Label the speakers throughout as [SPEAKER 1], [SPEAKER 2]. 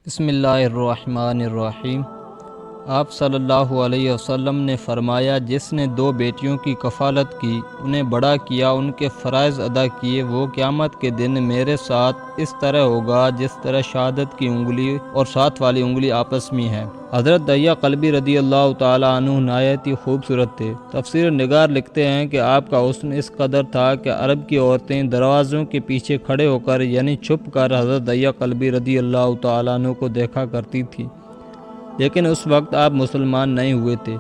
[SPEAKER 1] بسم اللہ الرحمن الرحیم۔ آپ صلی اللہ علیہ وسلم نے فرمایا، جس نے دو بیٹیوں کی کفالت کی، انہیں بڑا کیا، ان کے فرائض ادا کیے، وہ قیامت کے دن میرے ساتھ اس طرح ہوگا جس طرح شہادت کی انگلی اور ساتھ والی انگلی آپس میں ہے۔ حضرت دحیہ قلبی رضی اللہ تعالیٰ عنہ نہایت ہی خوبصورت تھے۔ تفسیر نگار لکھتے ہیں کہ آپ کا حسن اس قدر تھا کہ عرب کی عورتیں دروازوں کے پیچھے کھڑے ہو کر یعنی چھپ کر حضرت دحیہ قلبی رضی اللہ تعالیٰ عنہ کو دیکھا کرتی تھی، لیکن اس وقت آپ مسلمان نہیں ہوئے تھے۔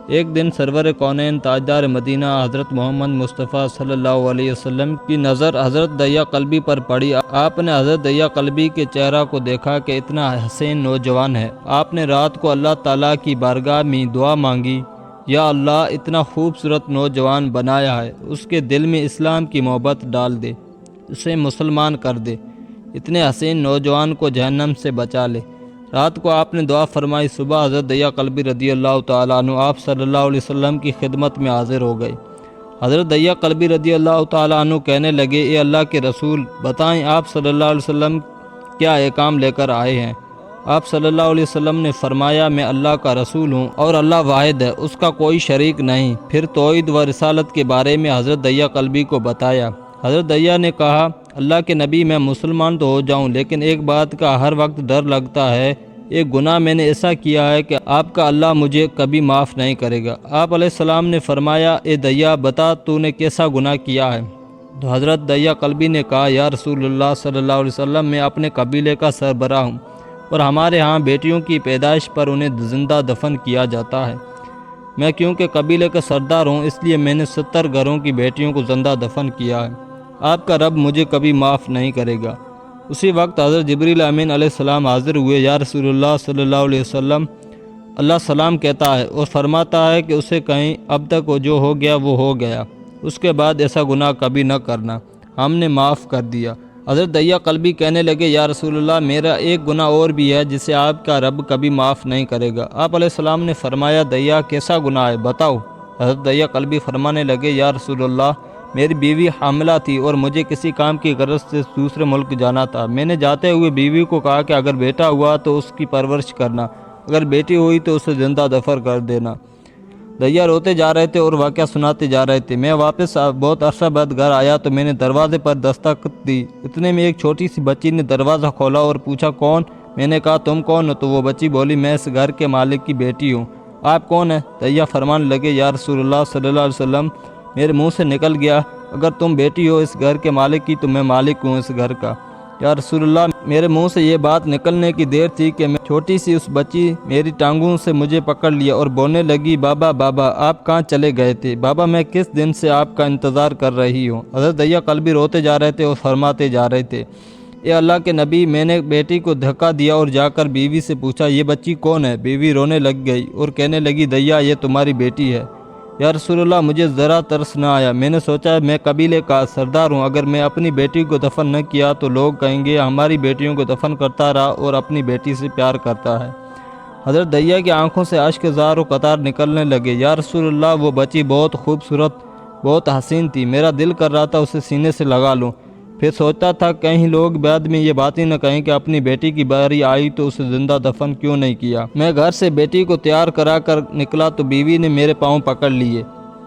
[SPEAKER 1] ایک دن سرور کونین تاجدار مدینہ حضرت محمد مصطفیٰ صلی اللہ علیہ وسلم کی نظر حضرت دحیہ قلبی پر پڑی۔ آپ نے حضرت دحیہ قلبی کے چہرہ کو دیکھا کہ اتنا حسین نوجوان ہے۔ آپ نے رات کو اللہ تعالیٰ کی بارگاہ میں دعا مانگی، یا اللہ اتنا خوبصورت نوجوان بنایا ہے، اس کے دل میں اسلام کی محبت ڈال دے، اسے مسلمان کر دے، اتنے حسین نوجوان کو جہنم سے بچا لے۔ رات کو آپ نے دعا فرمائی۔ صبح حضرت دحیہ قلبی رضی اللہ تعالیٰ عنہ آپ صلی اللہ علیہ وسلم کی خدمت میں حاضر ہو گئے۔ حضرت دحیہ قلبی رضی اللہ تعالیٰ عنہ کہنے لگے، اے اللہ کے رسول، بتائیں آپ صلی اللہ علیہ وسلم کیا احکام لے کر آئے ہیں؟ آپ صلی اللہ علیہ وسلم نے فرمایا، میں اللہ کا رسول ہوں اور اللہ واحد ہے، اس کا کوئی شریک نہیں۔ پھر توحید و رسالت کے بارے میں حضرت دحیہ قلبی کو بتایا۔ حضرت دحیہ نے کہا، اللہ کے نبی، میں مسلمان تو ہو جاؤں، لیکن ایک بات کا ہر وقت ڈر لگتا ہے، ایک گناہ میں نے ایسا کیا ہے کہ آپ کا اللہ مجھے کبھی معاف نہیں کرے گا۔ آپ علیہ السلام نے فرمایا، اے دحیہ بتا تو نے کیسا گناہ کیا ہے؟ تو حضرت دحیہ قلبی نے کہا، یا رسول اللہ صلی اللہ علیہ وسلم، میں اپنے قبیلے کا سربراہ ہوں اور ہمارے ہاں بیٹیوں کی پیدائش پر انہیں زندہ دفن کیا جاتا ہے۔ میں کیونکہ قبیلے کا سردار ہوں، اس لیے میں نے 70 گھروں کی بیٹیوں کو زندہ دفن کیا ہے۔ آپ کا رب مجھے کبھی معاف نہیں کرے گا۔ اسی وقت حضرت جبریل امین علیہ السلام حاضر ہوئے۔ یا رسول اللہ صلی اللہ علیہ وسلم، اللہ سلام کہتا ہے اور فرماتا ہے کہ اسے کہیں، اب تک جو ہو گیا وہ ہو گیا، اس کے بعد ایسا گناہ کبھی نہ کرنا، ہم نے معاف کر دیا۔ حضرت دحیہ قلبی کہنے لگے، یا رسول اللہ، میرا ایک گناہ اور بھی ہے جسے آپ کا رب کبھی معاف نہیں کرے گا۔ آپ علیہ السلام نے فرمایا، دحیہ کیسا گناہ ہے، بتاؤ۔ حضرت دحیہ قلبی فرمانے لگے، یا رسول اللہ، میری بیوی حاملہ تھی اور مجھے کسی کام کی غرض سے دوسرے ملک جانا تھا۔ میں نے جاتے ہوئے بیوی کو کہا کہ اگر بیٹا ہوا تو اس کی پرورش کرنا، اگر بیٹی ہوئی تو اسے زندہ دفن کر دینا۔ دحیہ روتے جا رہے تھے اور واقعہ سناتے جا رہے تھے۔ میں واپس بہت عرصہ بعد گھر آیا تو میں نے دروازے پر دستک دی۔ اتنے میں ایک چھوٹی سی بچی نے دروازہ کھولا اور پوچھا، کون؟ میں نے کہا، تم کون ہو؟ تو وہ بچی بولی، میں اس گھر کے مالک کی بیٹی ہوں۔ آپ کون ہیں؟ دحیہ فرمانے لگے، یا رسول اللہ صلی اللہ علیہ وسلم، میرے منہ سے نکل گیا، اگر تم بیٹی ہو اس گھر کے مالک کی تو میں مالک ہوں اس گھر کا۔ یا رسول اللہ، میرے منہ سے یہ بات نکلنے کی دیر تھی کہ میں چھوٹی سی اس بچی میری ٹانگوں سے مجھے پکڑ لیا اور بولنے لگی، بابا بابا، آپ کہاں چلے گئے تھے؟ بابا، میں کس دن سے آپ کا انتظار کر رہی ہوں۔ حضرت دحیہ قلبی روتے جا رہے تھے اور فرماتے جا رہے تھے، اے اللہ کے نبی، میں نے بیٹی کو دھکا دیا اور جا کر بیوی سے پوچھا، یہ بچی کون ہے؟ بیوی رونے لگ گئی اور کہنے لگی، دحیہ یہ تمہاری بیٹی ہے۔ یا رسول اللہ، مجھے ذرا ترس نہ آیا۔ میں نے سوچا میں قبیلے کا سردار ہوں، اگر میں اپنی بیٹی کو دفن نہ کیا تو لوگ کہیں گے ہماری بیٹیوں کو دفن کرتا رہا اور اپنی بیٹی سے پیار کرتا ہے۔ حضرت دحیہ کی آنکھوں سے اشک زار و قطار نکلنے لگے۔ یا رسول اللہ، وہ بچی بہت خوبصورت، بہت حسین تھی، میرا دل کر رہا تھا اسے سینے سے لگا لوں۔ پھر سوچتا تھا کہیں لوگ بعد میں یہ باتیں نہ کہیں کہ اپنی بیٹی کی باری آئی تو اسے زندہ دفن کیوں نہیں کیا۔ میں گھر سے بیٹی کو تیار کرا کر نکلا تو بیوی نے میرے پاؤں پکڑ لیے۔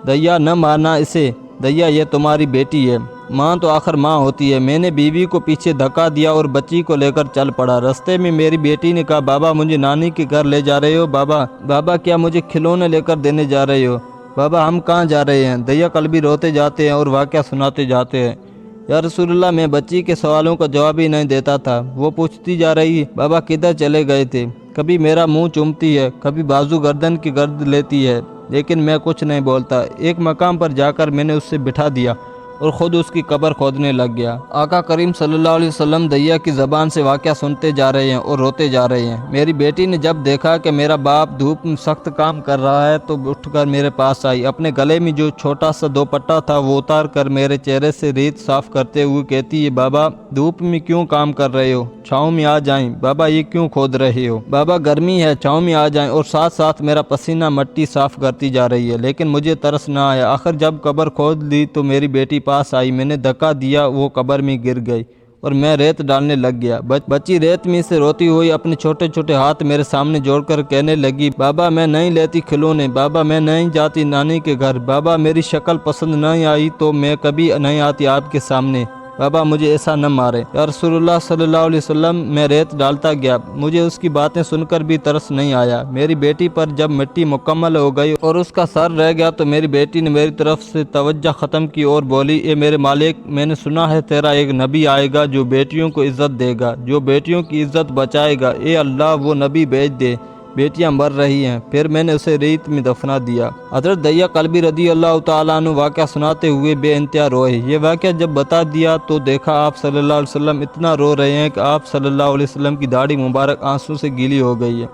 [SPEAKER 1] دحیہ نہ مارنا اسے، دحیہ یہ تمہاری بیٹی ہے، ماں تو آخر ماں ہوتی ہے۔ میں نے بیوی کو پیچھے دھکا دیا اور بچی کو لے کر چل پڑا۔ رستے میں میری بیٹی نے کہا، بابا مجھے نانی کے گھر لے جا رہے ہو؟ بابا بابا کیا مجھے کھلونے لے کر دینے جا رہے ہو؟ بابا ہم کہاں جا رہے ہیں؟ دحیہ قلبی روتے جاتے ہیں اور واقعہ سناتے جاتے ہیں۔ یا رسول اللہ، میں بچی کے سوالوں کا جواب ہی نہیں دیتا تھا۔ وہ پوچھتی جا رہی، بابا کدھر چلے گئے تھے؟ کبھی میرا منہ چومتی ہے، کبھی بازو گردن کی گرد لیتی ہے، لیکن میں کچھ نہیں بولتا۔ ایک مقام پر جا کر میں نے اس سے بٹھا دیا اور خود اس کی قبر کھودنے لگ گیا۔ آقا کریم صلی اللہ علیہ وسلم دحیہ کی زبان سے واقعہ سنتے جا رہے ہیں اور روتے جا رہے ہیں۔ میری بیٹی نے جب دیکھا کہ میرا باپ دھوپ میں سخت کام کر رہا ہے تو اٹھ کر میرے پاس آئی، اپنے گلے میں جو چھوٹا سا دوپٹہ تھا وہ اتار کر میرے چہرے سے ریت صاف کرتے ہوئے کہتی ہے، بابا دھوپ میں کیوں کام کر رہے ہو؟ چھاؤں میں آ جائیں۔ بابا یہ کیوں کھود رہے ہو؟ بابا گرمی ہے، چھاؤں میں آ جائیں۔ اور ساتھ ساتھ میرا پسینہ مٹی صاف کرتی جا رہی ہے، لیکن مجھے ترس نہ آیا۔ آخر جب قبر کھود لی تو میری بیٹی پاس آئی، میں نے دھکا دیا، وہ قبر میں گر گئی اور میں ریت ڈالنے لگ گیا۔ بچی ریت میں سے روتی ہوئی اپنے چھوٹے چھوٹے ہاتھ میرے سامنے جوڑ کر کہنے لگی، بابا میں نہیں لیتی کھلونے، بابا میں نہیں جاتی نانی کے گھر، بابا میری شکل پسند نہیں آئی تو میں کبھی نہیں آتی آپ کے سامنے، بابا مجھے ایسا نہ مارے۔ یا رسول اللہ صلی اللہ علیہ وسلم، میں ریت ڈالتا گیا، مجھے اس کی باتیں سن کر بھی ترس نہیں آیا۔ میری بیٹی پر جب مٹی مکمل ہو گئی اور اس کا سر رہ گیا تو میری بیٹی نے میری طرف سے توجہ ختم کی اور بولی، اے میرے مالک، میں نے سنا ہے تیرا ایک نبی آئے گا جو بیٹیوں کو عزت دے گا، جو بیٹیوں کی عزت بچائے گا، اے اللہ وہ نبی بھیج دے، بیٹیاں مر رہی ہیں۔ پھر میں نے اسے ریت میں دفنا دیا۔ حضرت دحیہ کلبی رضی اللہ تعالیٰ عنہ واقعہ سناتے ہوئے بے انتہا روئے۔ یہ واقعہ جب بتا دیا تو دیکھا آپ صلی اللہ علیہ وسلم اتنا رو رہے ہیں کہ آپ صلی اللہ علیہ وسلم کی داڑھی مبارک آنسو سے گیلی ہو گئی ہے۔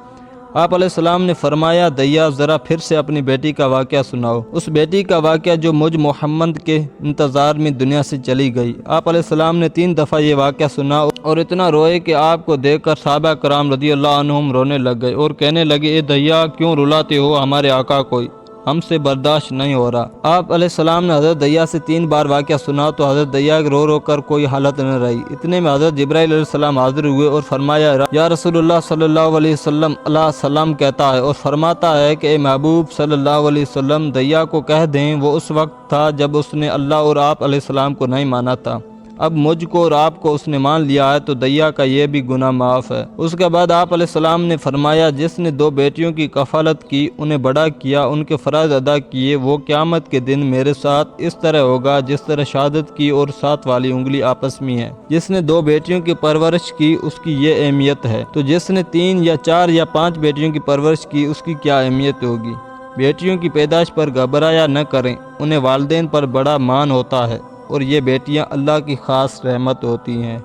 [SPEAKER 1] آپ علیہ السلام نے فرمایا، دحیہ ذرا پھر سے اپنی بیٹی کا واقعہ سناؤ، اس بیٹی کا واقعہ جو مجھ محمد کے انتظار میں دنیا سے چلی گئی۔ آپ علیہ السلام نے 3 دفعہ یہ واقعہ سنا اور اتنا روئے کہ آپ کو دیکھ کر صحابہ کرام رضی اللہ عنہم رونے لگ گئے اور کہنے لگے، اے دحیہ کیوں رلاتے ہو ہمارے آقا کو، ہم سے برداشت نہیں ہو رہا۔ آپ علیہ السلام نے حضرت دحیہ سے 3 بار واقعہ سنا تو حضرت دحیہ رو رو کر کوئی حالت نہ رہی۔ اتنے میں حضرت جبرائیل علیہ السلام حاضر ہوئے اور فرمایا، یا رسول اللہ صلی اللہ علیہ وسلم، اللہ سلام کہتا ہے اور فرماتا ہے کہ اے محبوب صلی اللہ علیہ وسلم، دحیہ کو کہہ دیں وہ اس وقت تھا جب اس نے اللہ اور آپ علیہ السلام کو نہیں مانا تھا، اب مجھ کو اور آپ کو اس نے مان لیا ہے تو دحیہ کا یہ بھی گناہ معاف ہے۔ اس کے بعد آپ علیہ السلام نے فرمایا، جس نے 2 بیٹیوں کی کفالت کی، انہیں بڑا کیا، ان کے فرائض ادا کیے، وہ قیامت کے دن میرے ساتھ اس طرح ہوگا جس طرح شہادت کی اور 7 والی انگلی آپس میں ہے۔ جس نے 2 بیٹیوں کی پرورش کی اس کی یہ اہمیت ہے، تو جس نے 3 یا 4 یا 5 بیٹیوں کی پرورش کی اس کی کیا اہمیت ہوگی۔ بیٹیوں کی پیدائش پر گھبرایا نہ کریں، انہیں والدین پر بڑا مان ہوتا ہے اور یہ بیٹیاں اللہ کی خاص رحمت ہوتی ہیں۔